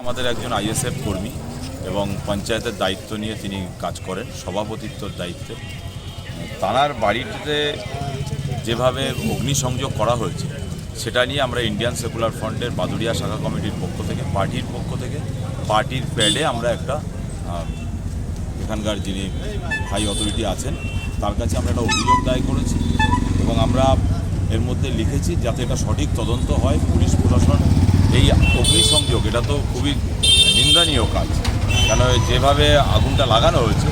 আমাদের একজন আইএসএফ কর্মী এবং পঞ্চায়েতের দায়িত্ব নিয়ে তিনি কাজ করেন, সভাপতিত্বর দায়িত্বে। তাঁর বাড়িতে যেভাবে অগ্নিসংযোগ করা হয়েছে সেটা নিয়ে আমরা ইন্ডিয়ান সেকুলার ফ্রন্টের বাদুড়িয়া শাখা কমিটির পক্ষ থেকে, পার্টির পক্ষ থেকে, পার্টির প্যাডে আমরা একটা এখানকার যিনি হাই অথরিটি আছেন তার কাছে আমরা একটা অভিযোগ দায় করেছি এবং আমরা এর মধ্যে লিখেছি যাতে এটা সঠিক তদন্ত হয়। পুলিশ প্রশাসন এই অগ্নিসংযোগ এটা তো খুবই নিন্দনীয় কাজ, কেন যেভাবে আগুনটা লাগানো হয়েছে,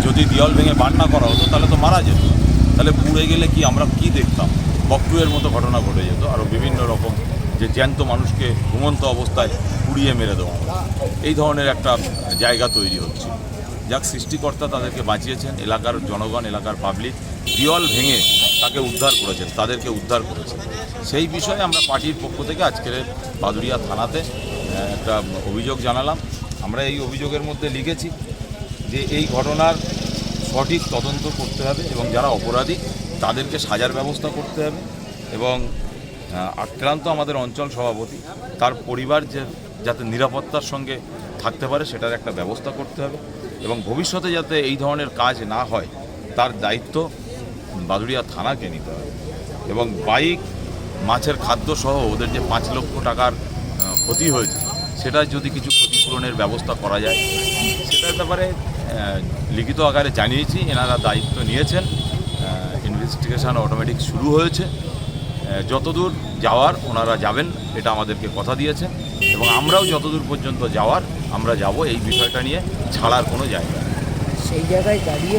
যদি দেওয়াল ভেঙে বান না করা হতো তাহলে তো মারা যেত, তাহলে পুড়ে গেলে কি আমরা কি দেখতাম? বকটুয়ের মতো ঘটনা ঘটে যেত, আরও বিভিন্ন রকম যে জ্যান্ত মানুষকে ঘুমন্ত অবস্থায় পুড়িয়ে মেরে দেওয়া, এই ধরনের একটা জায়গা তৈরি হচ্ছে। যাক, সৃষ্টিকর্তা তাদেরকে বাঁচিয়েছেন, এলাকার জনগণ, এলাকার পাবলিক দেওয়াল ভেঙে তাকে উদ্ধার করেছেন, তাদেরকে উদ্ধার করেছেন। সেই বিষয়ে আমরা পার্টির পক্ষ থেকে আজকের বাদুড়িয়া থানাতে একটা অভিযোগ জানালাম। আমরা এই অভিযোগের মধ্যে লিখেছি যে এই ঘটনার সঠিক তদন্ত করতে হবে এবং যারা অপরাধী তাদেরকে সাজার ব্যবস্থা করতে হবে এবং আক্রান্ত আমাদের অঞ্চল সভাপতি, তার পরিবার যাতে নিরাপত্তার সঙ্গে থাকতে পারে সেটার একটা ব্যবস্থা করতে হবে এবং ভবিষ্যতে যাতে এই ধরনের কাজ না হয় তার দায়িত্ব বাদুড়িয়া থানাকে নিতে হবে এবং বাইক, মাছের খাদ্য সহ ওদের যে 5 লক্ষ টাকার ক্ষতি হয়েছে সেটা যদি কিছু ক্ষতিপূরণের ব্যবস্থা করা যায় সেটার ব্যাপারে লিখিত আকারে জানিয়েছি। এনারা দায়িত্ব নিয়েছেন, ইনভেস্টিগেশন অটোমেটিক শুরু হয়েছে, যতদূর যাওয়ার ওনারা যাবেন এটা আমাদেরকে কথা দিয়েছেন এবং আমরাও যতদূর পর্যন্ত যাওয়ার আমরা যাব। এই বিষয়টা নিয়ে ছাড়ার কোনো জায়গা সেই জায়গায় দাঁড়িয়ে